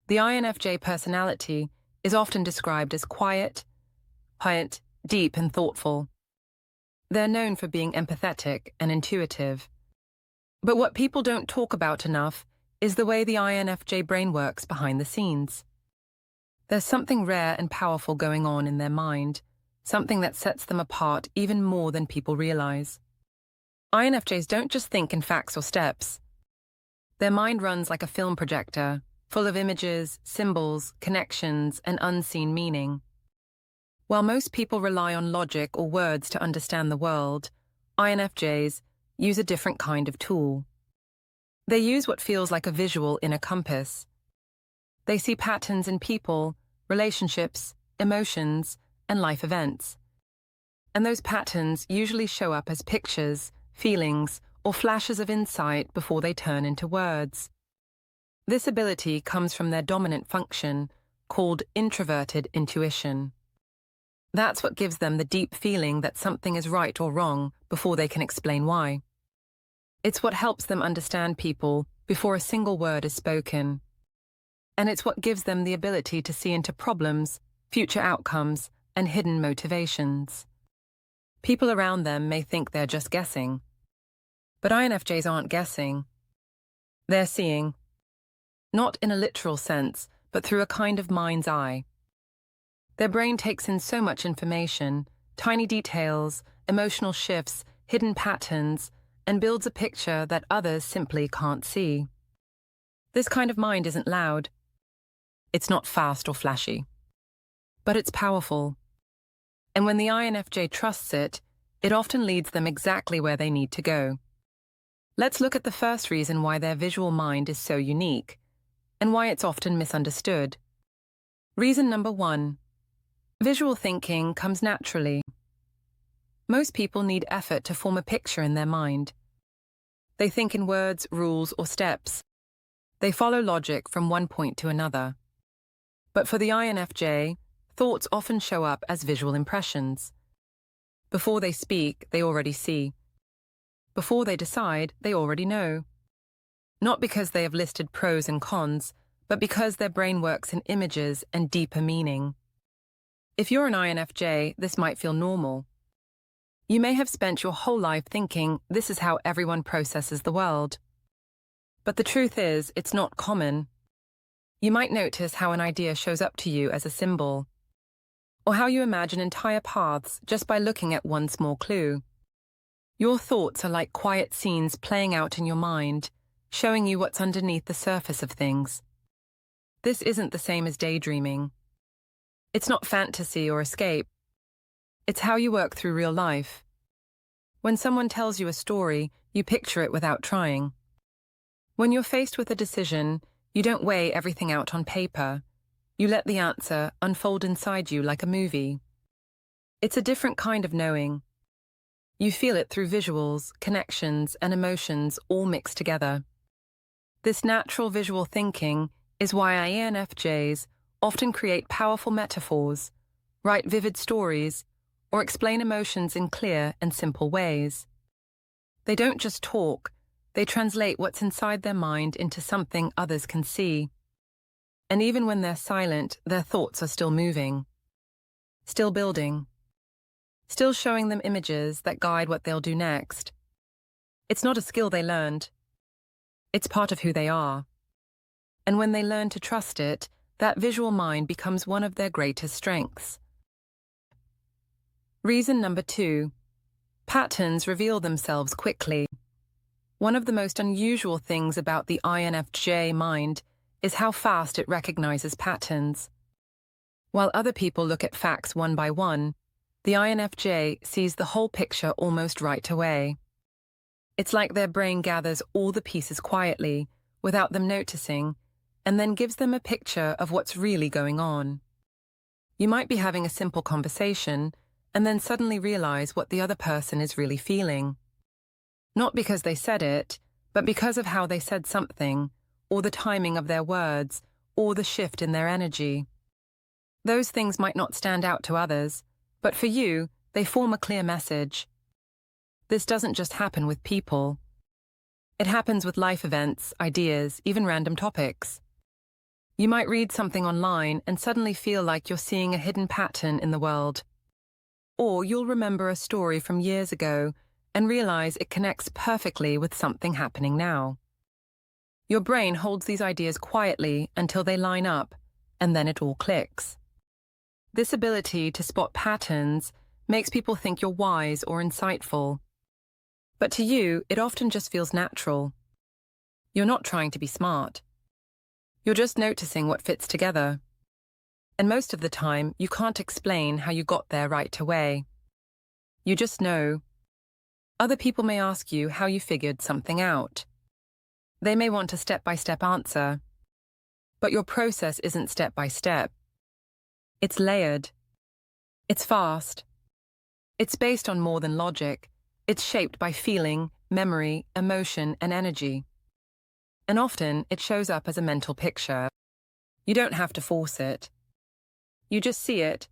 The INFJ personality is often described as quiet, deep and thoughtful. They're known for being empathetic and intuitive. But what people don't talk about enough is the way the INFJ brain works behind the scenes. There's something rare and powerful going on in their mind, something that sets them apart even more than people realize. INFJs don't just think in facts or steps. Their mind runs like a film projector, full of images, symbols, connections, and unseen meaning. While most people rely on logic or words to understand the world, INFJs use a different kind of tool. They use what feels like a visual inner compass. They see patterns in people, relationships, emotions, and life events. And those patterns usually show up as pictures, feelings, or flashes of insight before they turn into words. This ability comes from their dominant function, called introverted intuition. That's what gives them the deep feeling that something is right or wrong before they can explain why. It's what helps them understand people before a single word is spoken. And it's what gives them the ability to see into problems, future outcomes, and hidden motivations. People around them may think they're just guessing. But INFJs aren't guessing. They're seeing. Not in a literal sense, but through a kind of mind's eye. Their brain takes in so much information, tiny details, emotional shifts, hidden patterns, and builds a picture that others simply can't see. This kind of mind isn't loud. It's not fast or flashy. But it's powerful. And when the INFJ trusts it, it often leads them exactly where they need to go. Let's look at the first reason why their visual mind is so unique, and why it's often misunderstood. Reason number 1. Visual thinking comes naturally. Most people need effort to form a picture in their mind. They think in words, rules, or steps. They follow logic from one point to another. But for the INFJ, thoughts often show up as visual impressions. Before they speak, they already see. Before they decide, they already know. Not because they have listed pros and cons, but because their brain works in images and deeper meaning. If you're an INFJ, this might feel normal. You may have spent your whole life thinking this is how everyone processes the world. But the truth is, it's not common. You might notice how an idea shows up to you as a symbol, or how you imagine entire paths just by looking at one small clue. Your thoughts are like quiet scenes playing out in your mind, showing you what's underneath the surface of things. This isn't the same as daydreaming. It's not fantasy or escape. It's how you work through real life. When someone tells you a story, you picture it without trying. When you're faced with a decision, you don't weigh everything out on paper. You let the answer unfold inside you like a movie. It's a different kind of knowing. You feel it through visuals, connections, and emotions all mixed together. This natural visual thinking is why INFJs often create powerful metaphors, write vivid stories, or explain emotions in clear and simple ways. They don't just talk, they translate what's inside their mind into something others can see. And even when they're silent, their thoughts are still moving, still building, still showing them images that guide what they'll do next. It's not a skill they learned. It's part of who they are. And when they learn to trust it, that visual mind becomes one of their greatest strengths. Reason number 2. Patterns reveal themselves quickly. One of the most unusual things about the INFJ mind is how fast it recognizes patterns. While other people look at facts one by one, the INFJ sees the whole picture almost right away. It's like their brain gathers all the pieces quietly, without them noticing, and then gives them a picture of what's really going on. You might be having a simple conversation, and then suddenly realize what the other person is really feeling. Not because they said it, but because of how they said something, or the timing of their words, or the shift in their energy. Those things might not stand out to others, but for you, they form a clear message. This doesn't just happen with people. It happens with life events, ideas, even random topics. You might read something online and suddenly feel like you're seeing a hidden pattern in the world. Or you'll remember a story from years ago and realize it connects perfectly with something happening now. Your brain holds these ideas quietly until they line up, and then it all clicks. This ability to spot patterns makes people think you're wise or insightful. But to you, it often just feels natural. You're not trying to be smart. You're just noticing what fits together. And most of the time, you can't explain how you got there right away. You just know. Other people may ask you how you figured something out. They may want a step-by-step answer. But your process isn't step-by-step. It's layered. It's fast. It's based on more than logic. It's shaped by feeling, memory, emotion, and energy. And often, it shows up as a mental picture. You don't have to force it. You just see it.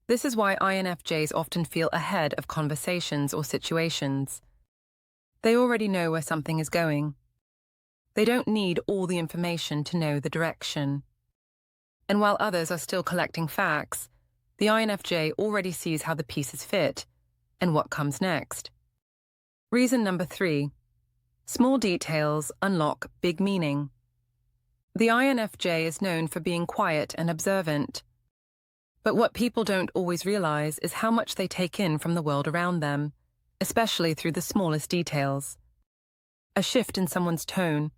This is why INFJs often feel ahead of conversations or situations. They already know where something is going. They don't need all the information to know the direction. And while others are still collecting facts, the INFJ already sees how the pieces fit and what comes next. Reason number 3. Small details unlock big meaning. The INFJ is known for being quiet and observant. But what people don't always realize is how much they take in from the world around them, especially through the smallest details. A shift in someone's tone,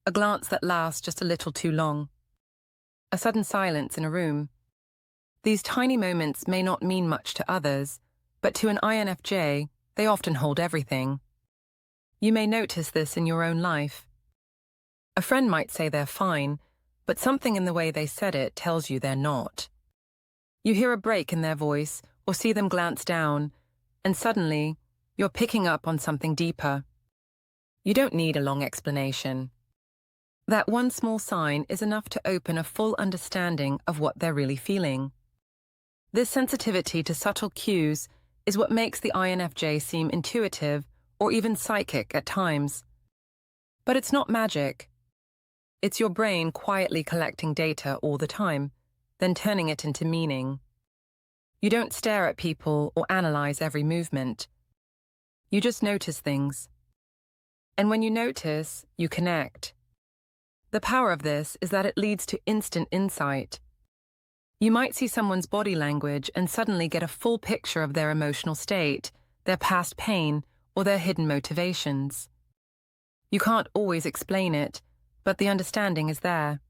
a glance that lasts just a little too long, a sudden silence in a room. These tiny moments may not mean much to others, but to an INFJ, they often hold everything. You may notice this in your own life. A friend might say they're fine, but something in the way they said it tells you they're not. You hear a break in their voice or see them glance down, and suddenly, you're picking up on something deeper. You don't need a long explanation. That one small sign is enough to open a full understanding of what they're really feeling. This sensitivity to subtle cues is what makes the INFJ seem intuitive or even psychic at times. But it's not magic. It's your brain quietly collecting data all the time, then turning it into meaning. You don't stare at people or analyze every movement. You just notice things. And when you notice, you connect. The power of this is that it leads to instant insight. You might see someone's body language and suddenly get a full picture of their emotional state, their past pain, or their hidden motivations. You can't always explain it, but the understanding is there.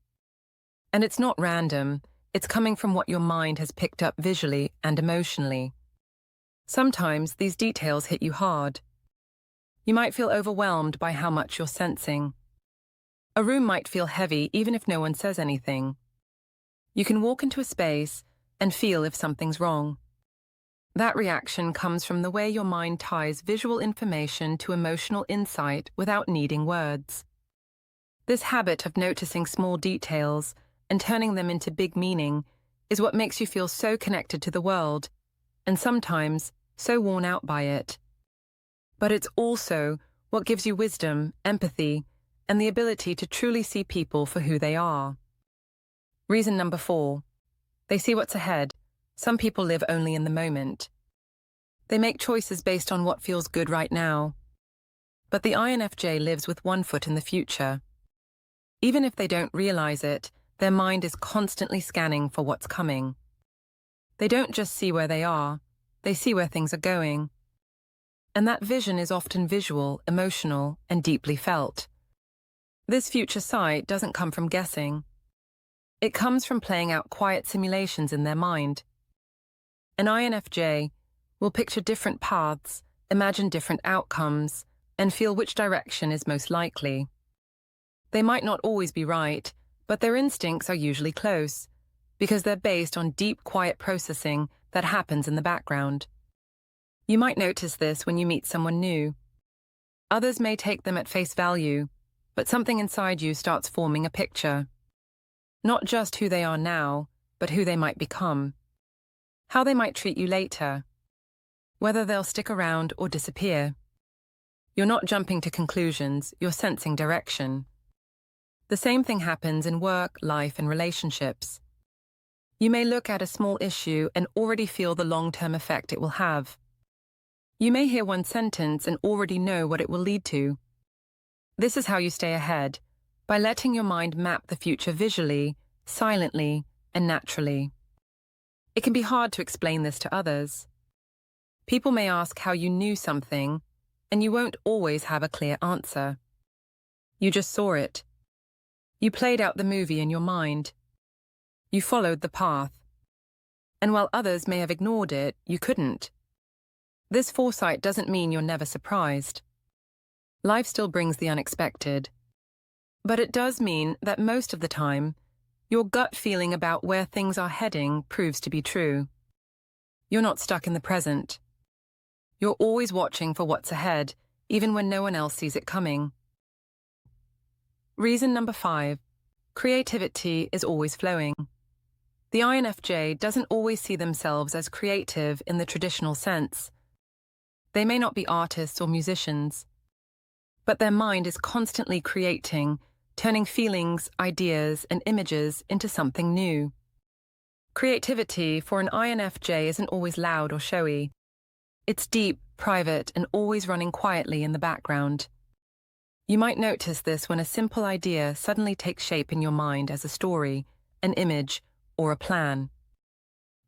And it's not random, it's coming from what your mind has picked up visually and emotionally. Sometimes these details hit you hard. You might feel overwhelmed by how much you're sensing. A room might feel heavy even if no one says anything. You can walk into a space and feel if something's wrong. That reaction comes from the way your mind ties visual information to emotional insight without needing words. This habit of noticing small details and turning them into big meaning is what makes you feel so connected to the world, and sometimes so worn out by it. But it's also what gives you wisdom, empathy, and the ability to truly see people for who they are. Reason number 4. They see what's ahead. Some people live only in the moment. They make choices based on what feels good right now. But the INFJ lives with one foot in the future. Even if they don't realize it, their mind is constantly scanning for what's coming. They don't just see where they are, they see where things are going. And that vision is often visual, emotional, and deeply felt. This future sight doesn't come from guessing. It comes from playing out quiet simulations in their mind. An INFJ will picture different paths, imagine different outcomes, and feel which direction is most likely. They might not always be right, but their instincts are usually close, because they're based on deep, quiet processing that happens in the background. You might notice this when you meet someone new. Others may take them at face value, but something inside you starts forming a picture. Not just who they are now, but who they might become. How they might treat you later. Whether they'll stick around or disappear. You're not jumping to conclusions, you're sensing direction. The same thing happens in work, life, and relationships. You may look at a small issue and already feel the long-term effect it will have. You may hear one sentence and already know what it will lead to. This is how you stay ahead, by letting your mind map the future visually, silently, and naturally. It can be hard to explain this to others. People may ask how you knew something, and you won't always have a clear answer. You just saw it. You played out the movie in your mind. You followed the path. And while others may have ignored it, you couldn't. This foresight doesn't mean you're never surprised. Life still brings the unexpected. But it does mean that most of the time, your gut feeling about where things are heading proves to be true. You're not stuck in the present. You're always watching for what's ahead, even when no one else sees it coming. Reason number 5. Creativity is always flowing. The INFJ doesn't always see themselves as creative in the traditional sense. They may not be artists or musicians, but their mind is constantly creating, turning feelings, ideas, and images into something new. Creativity for an INFJ isn't always loud or showy. It's deep, private, and always running quietly in the background. You might notice this when a simple idea suddenly takes shape in your mind as a story, an image, or a plan.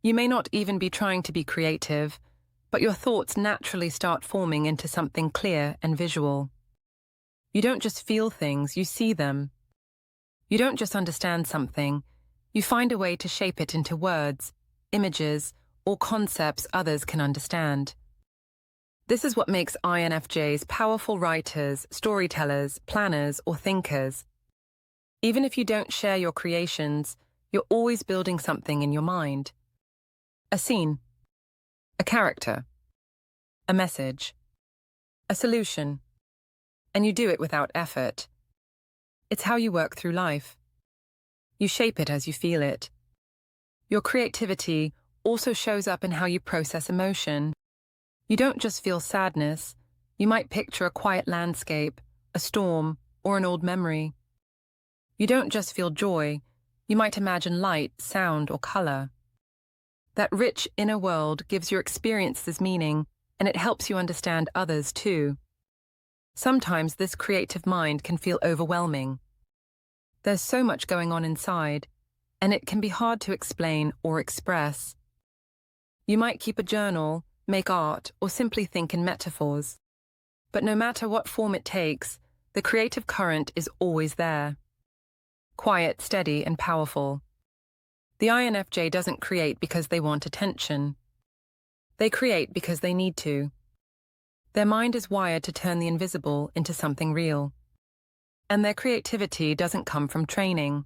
You may not even be trying to be creative, but your thoughts naturally start forming into something clear and visual. You don't just feel things, you see them. You don't just understand something, you find a way to shape it into words, images, or concepts others can understand. This is what makes INFJs powerful writers, storytellers, planners, or thinkers. Even if you don't share your creations, you're always building something in your mind. A scene, a character, a message, a solution. And you do it without effort. It's how you work through life. You shape it as you feel it. Your creativity also shows up in how you process emotion. You don't just feel sadness, you might picture a quiet landscape, a storm, or an old memory. You don't just feel joy, you might imagine light, sound, or color. That rich inner world gives your experiences meaning, and it helps you understand others too. Sometimes this creative mind can feel overwhelming. There's so much going on inside, and it can be hard to explain or express. You might keep a journal, make art, or simply think in metaphors. But no matter what form it takes, the creative current is always there. Quiet, steady, and powerful. The INFJ doesn't create because they want attention. They create because they need to. Their mind is wired to turn the invisible into something real. And their creativity doesn't come from training.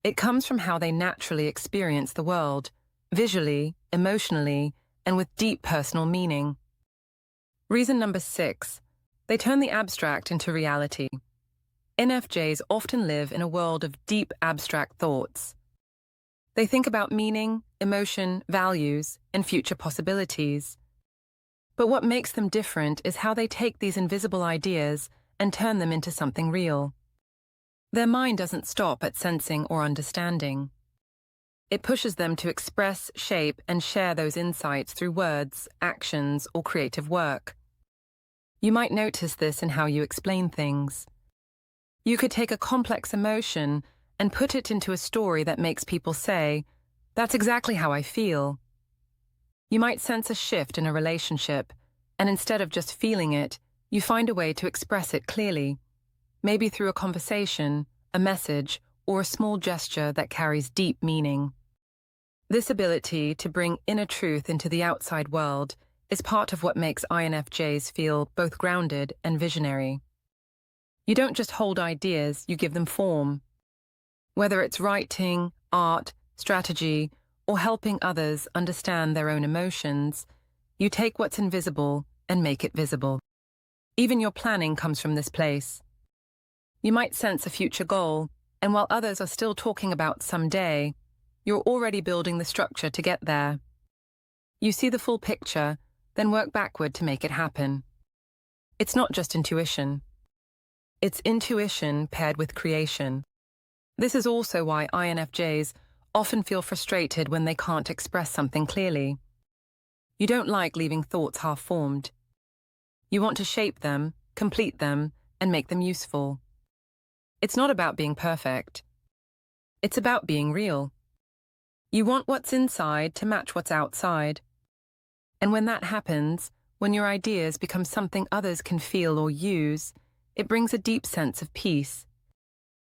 It comes from how they naturally experience the world, visually, emotionally, and with deep personal meaning. Reason number 6. They turn the abstract into reality. INFJs often live in a world of deep abstract thoughts. They think about meaning, emotion, values, and future possibilities. But what makes them different is how they take these invisible ideas and turn them into something real. Their mind doesn't stop at sensing or understanding. It pushes them to express, shape, and share those insights through words, actions, or creative work. You might notice this in how you explain things. You could take a complex emotion and put it into a story that makes people say, "That's exactly how I feel." You might sense a shift in a relationship, and instead of just feeling it, you find a way to express it clearly, maybe through a conversation, a message, or a small gesture that carries deep meaning. This ability to bring inner truth into the outside world is part of what makes INFJs feel both grounded and visionary. You don't just hold ideas, you give them form. Whether it's writing, art, strategy, or helping others understand their own emotions, you take what's invisible and make it visible. Even your planning comes from this place. You might sense a future goal, and while others are still talking about someday, you're already building the structure to get there. You see the full picture, then work backward to make it happen. It's not just intuition. It's intuition paired with creation. This is also why INFJs often feel frustrated when they can't express something clearly. You don't like leaving thoughts half-formed. You want to shape them, complete them, and make them useful. It's not about being perfect. It's about being real. You want what's inside to match what's outside. And when that happens, when your ideas become something others can feel or use, it brings a deep sense of peace.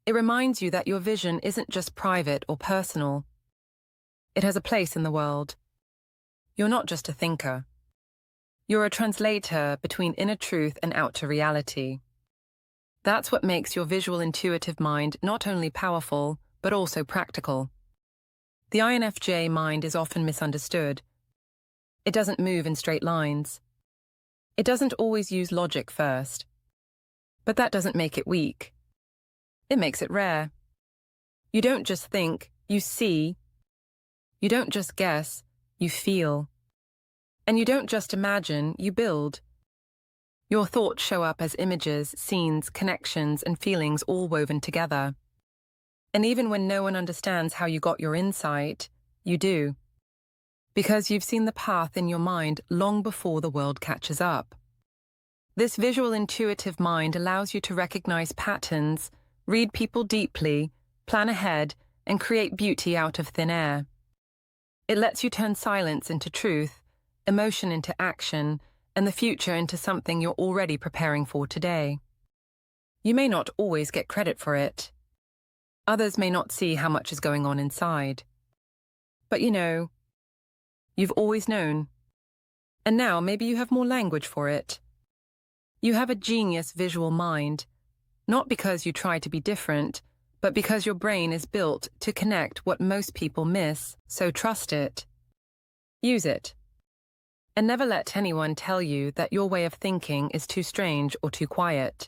It reminds you that your vision isn't just private or personal. It has a place in the world. You're not just a thinker. You're a translator between inner truth and outer reality. That's what makes your visual intuitive mind not only powerful, but also practical. The INFJ mind is often misunderstood. It doesn't move in straight lines. It doesn't always use logic first. But that doesn't make it weak. It makes it rare. You don't just think, you see. You don't just guess, you feel. And you don't just imagine, you build. Your thoughts show up as images, scenes, connections, and feelings all woven together. And even when no one understands how you got your insight, you do. Because you've seen the path in your mind long before the world catches up. This visual intuitive mind allows you to recognize patterns, read people deeply, plan ahead, and create beauty out of thin air. It lets you turn silence into truth, emotion into action, and the future into something you're already preparing for today. You may not always get credit for it. Others may not see how much is going on inside. But you've always known. And now maybe you have more language for it. You have a genius visual mind, not because you try to be different, but because your brain is built to connect what most people miss, so trust it. Use it. And never let anyone tell you that your way of thinking is too strange or too quiet.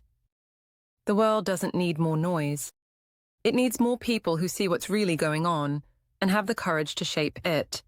The world doesn't need more noise. It needs more people who see what's really going on and have the courage to shape it.